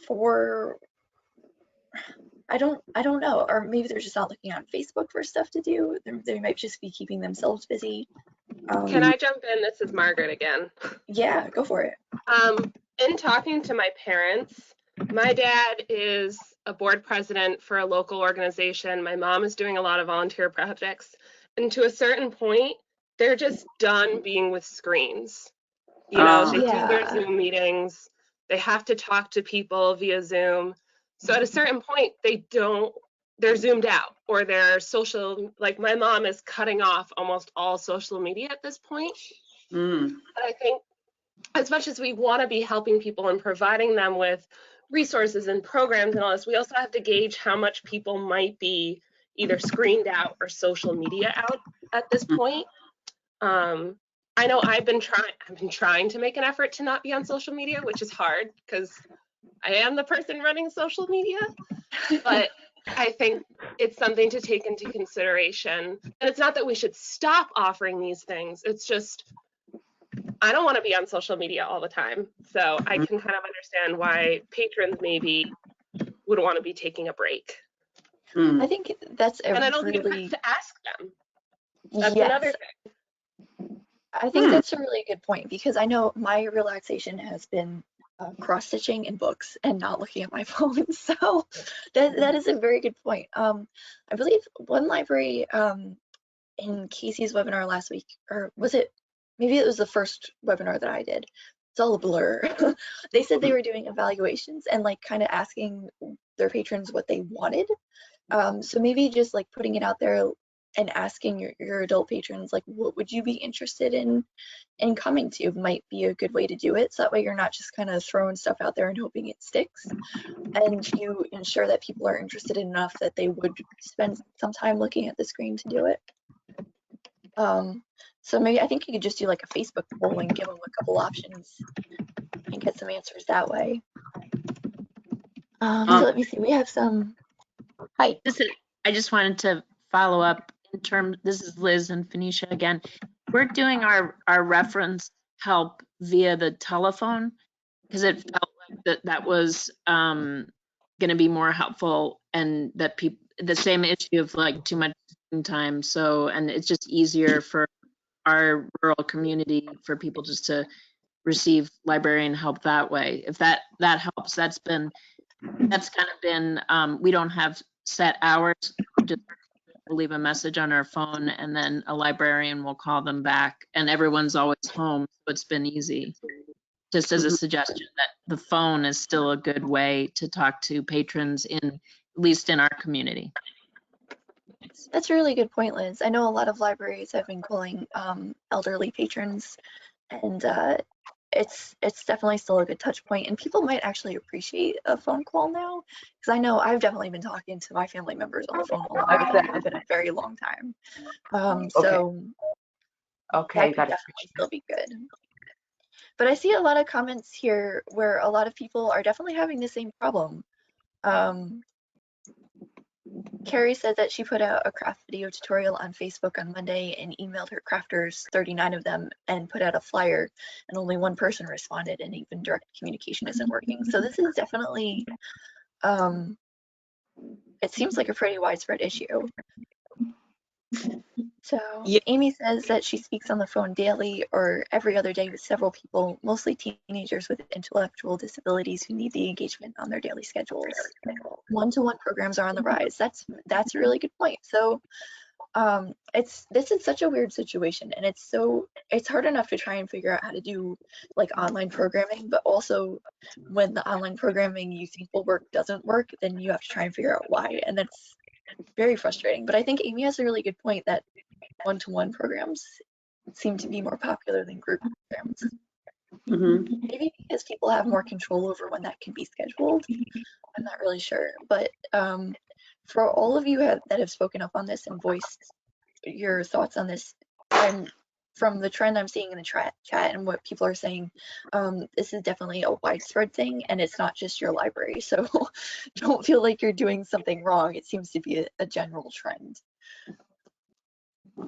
for, I don't know, or maybe they're just not looking on Facebook for stuff to do. They might just be keeping themselves busy. Can I jump in? This is Margaret again. Yeah, go for it. In talking to my parents, my dad is a board president for a local organization. My mom is doing a lot of volunteer projects. And to a certain point, they're just done being with screens. They do their Zoom meetings. They have to talk to people via Zoom. So at a certain point, they're zoomed out, or they're social, like my mom is cutting off almost all social media at this point. And I think as much as we want to be helping people and providing them with resources and programs and all this, we also have to gauge how much people might be either screened out or social media out at this point. I know I've been trying to make an effort to not be on social media, which is hard because I am the person running social media, but I think it's something to take into consideration. And it's not that we should stop offering these things. It's just, I don't want to be on social media all the time. So I can kind of understand why patrons maybe would want to be taking a break. I think that's and I don't think it hurts to ask them. That's another thing. I think that's a really good point, because I know my relaxation has been cross-stitching in books and not looking at my phone. So that is a very good point. I believe one library in Casey's webinar last week, or was it, maybe it was the first webinar that I did. It's all a blur. They said they were doing evaluations and like kind of asking their patrons what they wanted. So maybe just like putting it out there and asking your adult patrons, like, what would you be interested in coming to, might be a good way to do it. So that way you're not just kind of throwing stuff out there and hoping it sticks, and you ensure that people are interested enough that they would spend some time looking at the screen to do it. So maybe I think you could just do like a Facebook poll and give them a couple options and get some answers that way. So let me see, we have some. Hi. I just wanted to follow up in terms, this is Liz and Phoenicia again. We're doing our reference help via the telephone because it felt like that was going to be more helpful, and that people, the same issue of like too much time. So, and it's just easier for our rural community for people just to receive librarian help that way. If that helps, that's kind of been, we don't have set hours, just leave a message on our phone and then a librarian will call them back, and everyone's always home, so it's been easy. Just as a suggestion that the phone is still a good way to talk to patrons at least in our community. That's a really good point, Liz. I know a lot of libraries have been calling elderly patrons, and it's definitely still a good touch point, and people might actually appreciate a phone call now, because I know I've definitely been talking to my family members on the phone a lot more than I've been a very long time. So that could definitely still be good. But I see a lot of comments here where a lot of people are definitely having the same problem. Carrie said that she put out a craft video tutorial on Facebook on Monday and emailed her crafters, 39 of them, and put out a flyer, and only one person responded, and even direct communication isn't working. So this is definitely, it seems like a pretty widespread issue. So Yeah. Amy says that she speaks on the phone daily or every other day with several people, mostly teenagers with intellectual disabilities who need the engagement on their daily schedules. One-to-one programs are on the rise. That's a really good point. So this is such a weird situation, and it's hard enough to try and figure out how to do like online programming, but also when the online programming you think will work doesn't work, then you have to try and figure out why, and that's very frustrating. But I think Amy has a really good point that one-to-one programs seem to be more popular than group programs. Mm-hmm. Maybe because people have more control over when that can be scheduled. I'm not really sure. But for all of you that have spoken up on this and voiced your thoughts on this, from the trend I'm seeing in the chat and what people are saying, this is definitely a widespread thing, and it's not just your library. So don't feel like you're doing something wrong. It seems to be a general trend.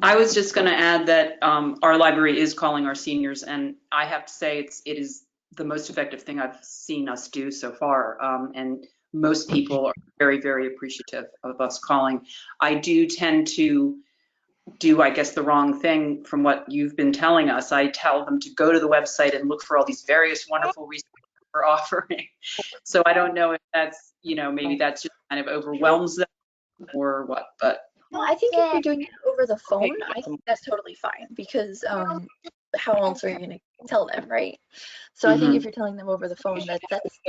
I was just going to add that our library is calling our seniors, and I have to say it is the most effective thing I've seen us do so far. And most people are very, very appreciative of us calling. I do tend to do, I guess, the wrong thing from what you've been telling us. I tell them to go to the website and look for all these various wonderful resources we're offering. So I don't know if that's, maybe that's just kind of overwhelms them or what, but. Well, I think if you're doing it over the phone, I think that's totally fine, because how else are you going to tell them, right? So I think if you're telling them over the phone, that's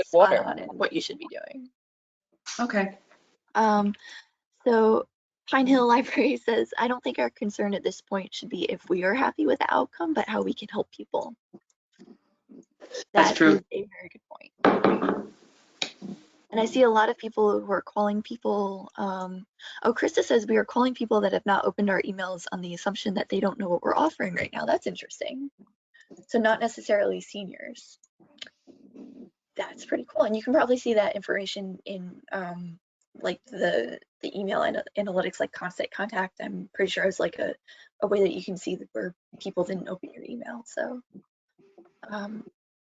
spot on and what you should be doing. Okay. So Pine Hill Library says, I don't think our concern at this point should be if we are happy with the outcome, but how we can help people. That's true. That is a very good point. And I see a lot of people who are calling people. Krista says we are calling people that have not opened our emails on the assumption that they don't know what we're offering right now. That's interesting. So not necessarily seniors. That's pretty cool. And you can probably see that information in like the email analytics, like constant contact. I'm pretty sure it's like a way that you can see where people didn't open your email. So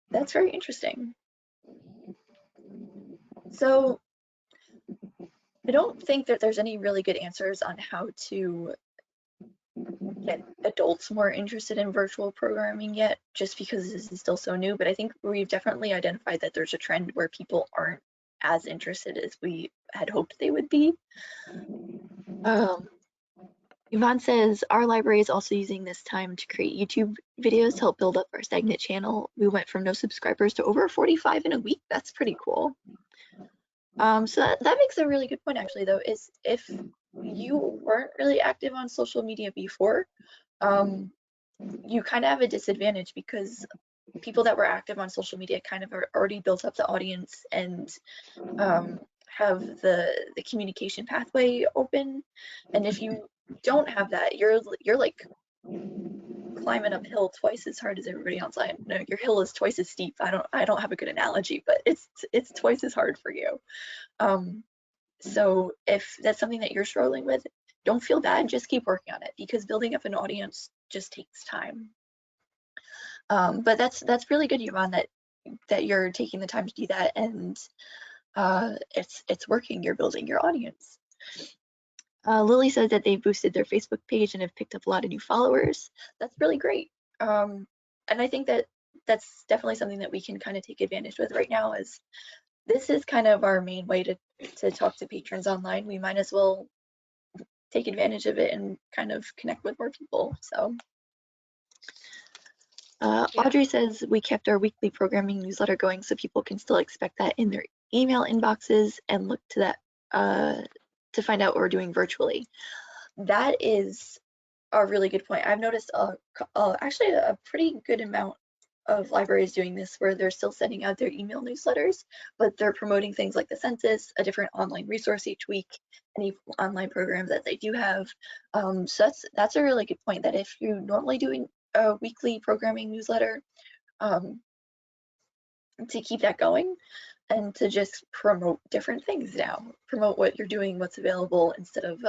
that's very interesting. So I don't think that there's any really good answers on how to get adults more interested in virtual programming yet, just because this is still so new. But I think we've definitely identified that there's a trend where people aren't as interested as we had hoped they would be. Yvonne says, our library is also using this time to create YouTube videos to help build up our stagnant channel. We went from no subscribers to over 45 in a week. That's pretty cool. So that makes a really good point, actually, though, is if you weren't really active on social media before, you kind of have a disadvantage, because people that were active on social media kind of are already built up the audience and have the communication pathway open. And if you don't have that, you're like climbing uphill twice as hard as everybody else. I know your hill is twice as steep. I don't have a good analogy, but it's twice as hard for you. So if that's something that you're struggling with, don't feel bad, just keep working on it, because building up an audience just takes time. But that's really good, Yvonne, that you're taking the time to do that, and it's working. You're building your audience. Lily says that they've boosted their Facebook page and have picked up a lot of new followers. That's really great. And I think that that's definitely something that we can kind of take advantage with right now, is this is kind of our main way to talk to patrons online. We might as well take advantage of it and kind of connect with more people. So Audrey says we kept our weekly programming newsletter going so people can still expect that in their email inboxes and look to that to find out what we're doing virtually. That is a really good point. I've noticed actually a pretty good amount of libraries doing this, where they're still sending out their email newsletters, but they're promoting things like the census, a different online resource each week, any online programs that they do have. So that's a really good point, that if you're normally doing a weekly programming newsletter, to keep that going. and to just promote different things now, promote what you're doing, what's available, instead of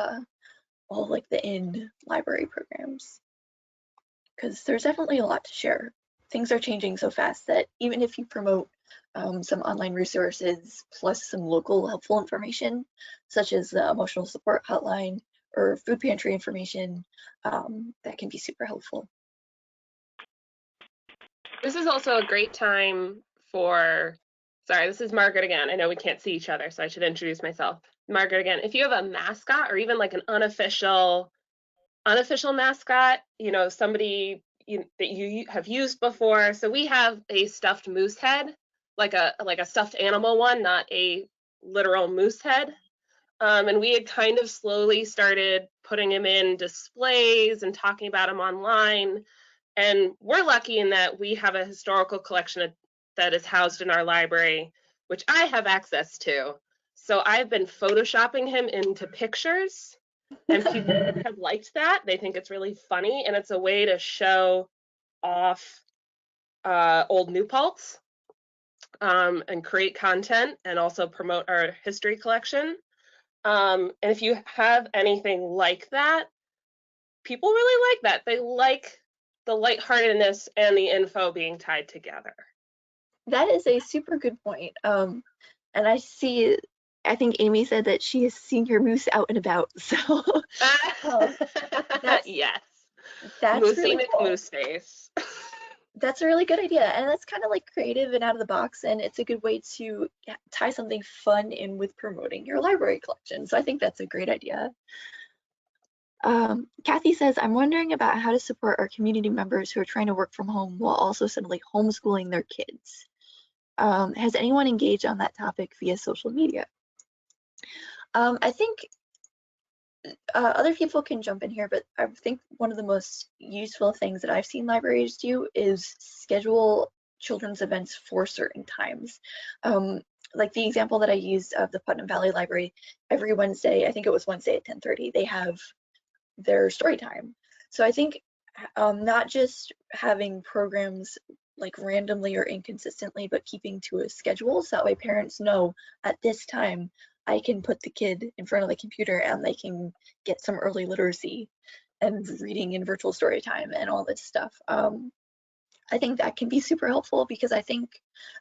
all like the in-library programs. Because there's definitely a lot to share. Things are changing so fast that even if you promote some online resources plus some local helpful information, such as the emotional support hotline or food pantry information, that can be super helpful. This is also a great time for, sorry, this is Margaret again. I know we can't see each other, so I should introduce myself. Margaret again. If you have a mascot or even like an unofficial mascot, you know, somebody that you have used before. So we have a stuffed moose head, like a stuffed animal one, not a literal moose head. And we had kind of slowly started putting him in displays and talking about him online. And we're lucky in that we have a historical collection that is housed in our library, which I have access to. So I've been photoshopping him into pictures, and people have liked that. They think it's really funny, and it's a way to show off old new palts and create content and also promote our history collection. And if you have anything like that, people really like that. They like the lightheartedness and the info being tied together. That is a super good point. And I think Amy said that she has seen your moose out and about. So yes, that's really cool. McMoose face. That's a really good idea, and that's kind of like creative and out of the box, and it's a good way to tie something fun in with promoting your library collection. So I think that's a great idea. Kathy says, I'm wondering about how to support our community members who are trying to work from home while also suddenly homeschooling their kids. Has anyone engaged on that topic via social media? I think other people can jump in here, but I think one of the most useful things that I've seen libraries do is schedule children's events for certain times. Like the example that I used of the Putnam Valley Library, every Wednesday, I think it was Wednesday at 10:30, they have their story time. So I think not just having programs like randomly or inconsistently, but keeping to a schedule so that way parents know at this time I can put the kid in front of the computer and they can get some early literacy and reading in virtual story time and all this stuff. I think that can be super helpful because I think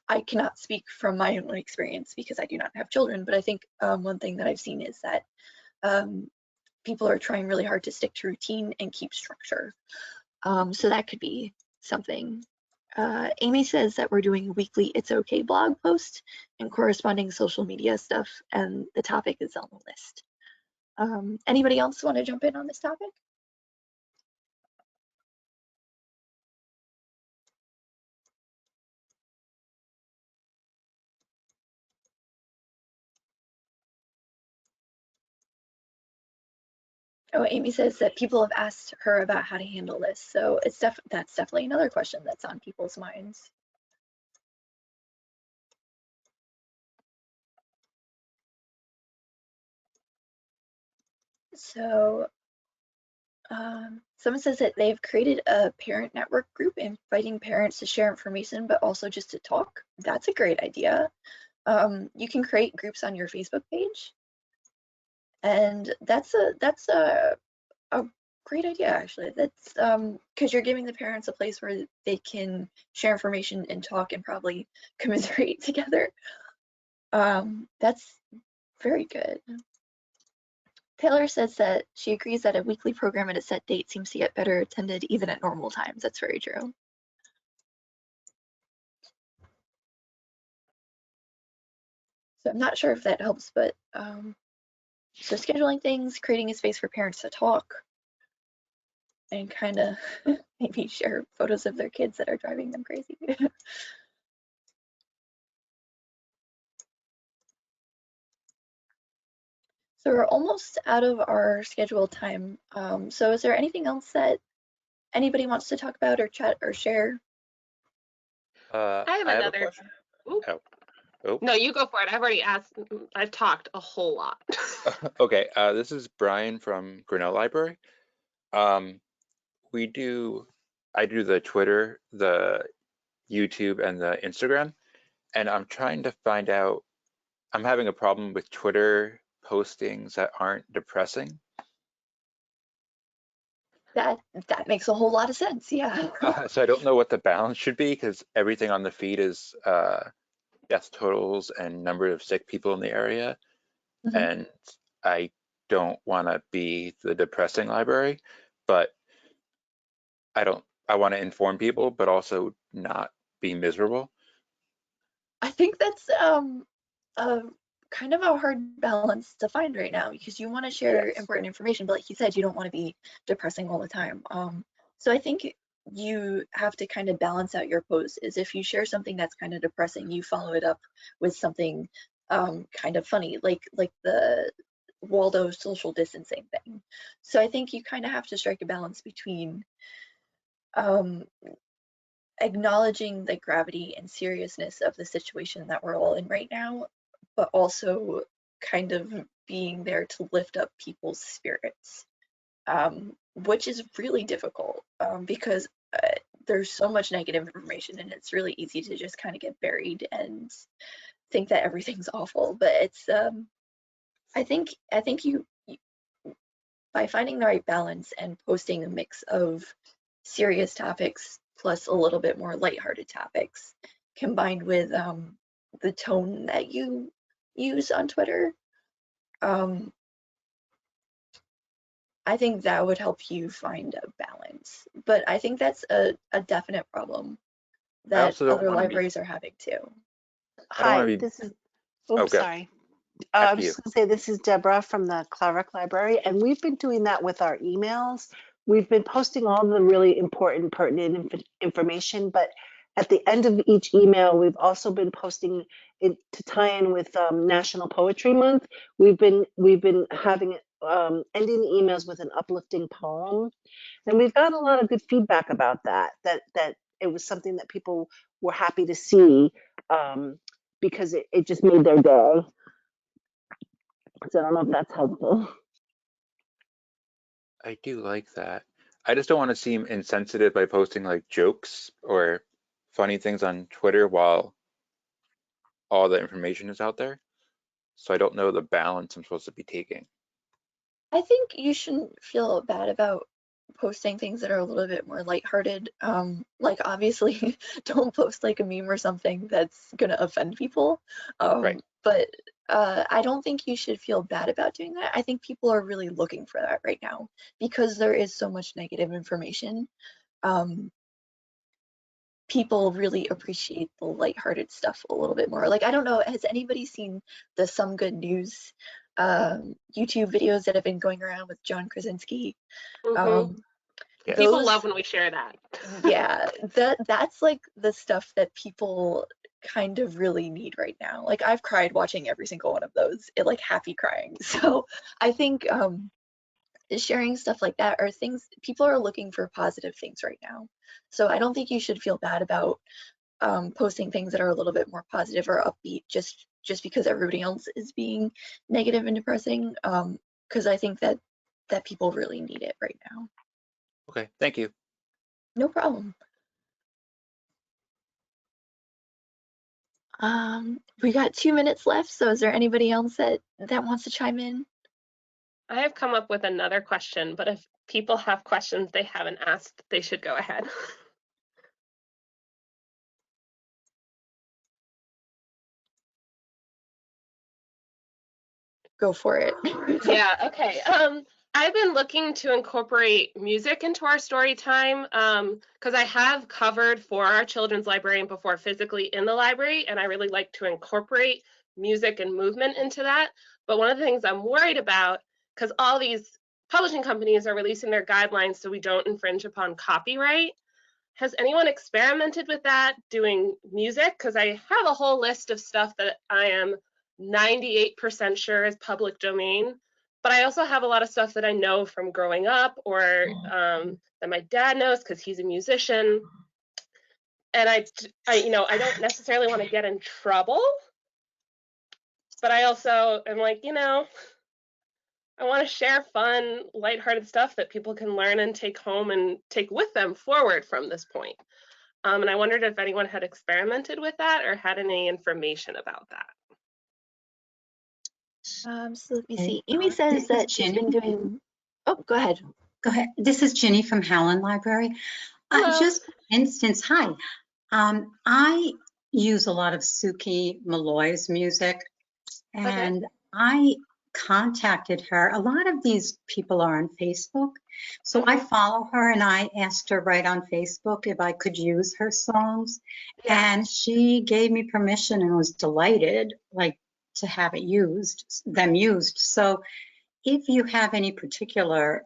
I cannot speak from my own experience because I do not have children, but I think one thing that I've seen is that people are trying really hard to stick to routine and keep structure. So that could be something. Amy says that we're doing a weekly It's Okay blog post and corresponding social media stuff, and the topic is on the list. Anybody else want to jump in on this topic? Oh, Amy says that people have asked her about how to handle this, so that's definitely another question that's on people's minds. So someone says that they've created a parent network group inviting parents to share information, but also just to talk. That's a great idea. You can create groups on your Facebook page, and that's a great idea actually. That's because you're giving the parents a place where they can share information and talk and probably commiserate together. That's very good. Taylor says that she agrees that a weekly program at a set date seems to get better attended even at normal times. That's very true. So I'm not sure if that helps, but so scheduling things, creating a space for parents to talk, and kind of maybe share photos of their kids that are driving them crazy. So we're almost out of our scheduled time. So is there anything else that anybody wants to talk about or chat or share? I have another question. No, you go for it. I've already asked. I've talked a whole lot. Okay, this is Brian from Grinnell Library. I do the Twitter, the YouTube, and the Instagram. and I'm trying to find out, I'm having a problem with Twitter postings that aren't depressing. That makes a whole lot of sense. Yeah. So I don't know what the balance should be because everything on the feed is death totals and number of sick people in the area. Mhm. And I don't want to be the depressing library, but I want to inform people, but also not be miserable. I think that's a kind of a hard balance to find right now because you want to share Yes. important information, but like you said, you don't want to be depressing all the time. So I think you have to kind of balance out your posts. Is if you share something that's kind of depressing, you follow it up with something kind of funny, like the Waldo social distancing thing. So I think you kind of have to strike a balance between um, acknowledging the gravity and seriousness of the situation that we're all in right now, but also kind of being there to lift up people's spirits, which is really difficult because there's so much negative information and it's really easy to just kind of get buried and think that everything's awful. But it's I think you by finding the right balance and posting a mix of serious topics plus a little bit more lighthearted topics combined with the tone that you use on Twitter, um, I think that would help you find a balance. But I think that's a definite problem I that also don't other want to be, libraries are having too. I don't want Hi, to be, this is, oh, oops, go, sorry. I after was you. just gonna say, this is Deborah from the Cleric Library, and we've been doing that with our emails. We've been posting all the really important, pertinent information, but at the end of each email, we've also been posting it to tie in with National Poetry Month. We've been having ending the emails with an uplifting poem, and we've gotten a lot of good feedback about that. That it was something that people were happy to see because it just made their day. So I don't know if that's helpful. I do like that. I just don't want to seem insensitive by posting like jokes or funny things on Twitter while all the information is out there. So I don't know the balance I'm supposed to be taking. I think you shouldn't feel bad about posting things that are a little bit more lighthearted. Like obviously, don't post like a meme or something that's gonna offend people. Right. But I don't think you should feel bad about doing that. I think people are really looking for that right now because there is so much negative information. Um, People really appreciate the lighthearted stuff a little bit more. Like I don't know, has anybody seen the Some Good News YouTube videos that have been going around with John Krasinski? Mhm. Um, Yes. People those, love when we share that. yeah, that's like the stuff that people kind of really need right now. Like I've cried watching every single one of those, it like happy crying. So I think sharing stuff like that are things people are looking for positive things right now. So I don't think you should feel bad about posting things that are a little bit more positive or upbeat just because everybody else is being negative and depressing. Because I think that people really need it right now. Okay, thank you. No problem. We got 2 minutes left, so is there anybody else that wants to chime in? I have come up with another question, but if people have questions they haven't asked, they should go ahead. Go for it. Yeah, okay. I've been looking to incorporate music into our story time because I have covered for our children's librarian before physically in the library, and I really like to incorporate music and movement into that. But one of the things I'm worried about, because all these publishing companies are releasing their guidelines so we don't infringe upon copyright. Has anyone experimented with that, doing music? Because I have a whole list of stuff that I am 98% sure is public domain, but I also have a lot of stuff that I know from growing up or that my dad knows because he's a musician. And I don't necessarily want to get in trouble, but I also am like, I want to share fun, lighthearted stuff that people can learn and take home and take with them forward from this point. And I wondered if anyone had experimented with that or had any information about that. So let me Okay, see. Amy says this is that she's Ginny. been doing. Oh, go ahead. Go ahead. This is Ginny from Howland Library. Hello. Just for instance, hi. I use a lot of Suki Malloy's music, and I contacted her. A lot of these people are on Facebook, so I follow her, and I asked her right on Facebook if I could use her songs, and she gave me permission and was delighted, like, to have it them used. So if you have any particular,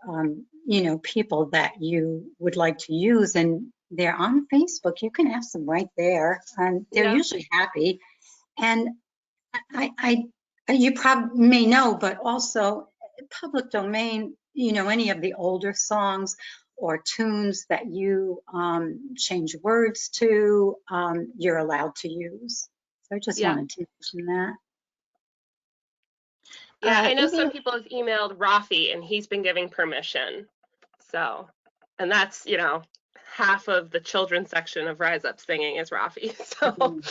people that you would like to use and they're on Facebook, you can ask them right there, and they're usually happy. And you probably may know, but also public domain, any of the older songs or tunes that you change words to, you're allowed to use. So I just wanted to mention that. Yeah, I know Amy, some people have emailed Rafi and he's been giving permission. So, and that's, half of the children's section of Rise Up Singing is Rafi. So,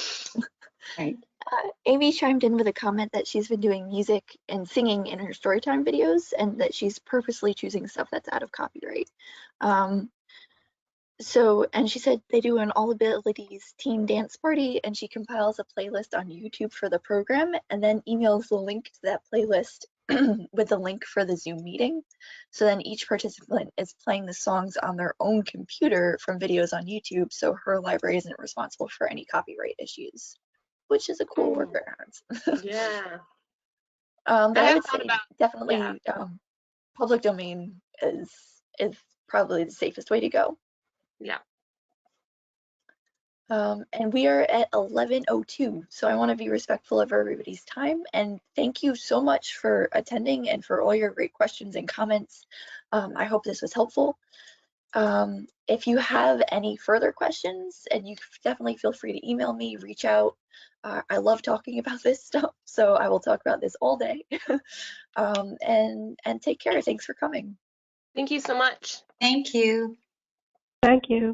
Right. Amy chimed in with a comment that she's been doing music and singing in her storytime videos, and that she's purposely choosing stuff that's out of copyright. And she said they do an All Abilities teen dance party, and she compiles a playlist on YouTube for the program and then emails the link to that playlist with the link for the Zoom meeting. So then each participant is playing the songs on their own computer from videos on YouTube, so her library isn't responsible for any copyright issues, which is a cool workaround. yeah. But I would say definitely public domain is probably the safest way to go. Yeah. And we are at 11:02, so I want to be respectful of everybody's time, and thank you so much for attending and for all your great questions and comments. I hope this was helpful. If you have any further questions, and you definitely feel free to email me, reach out. I love talking about this stuff, so I will talk about this all day. And take care. Thanks for coming. Thank you so much. Thank you. Thank you.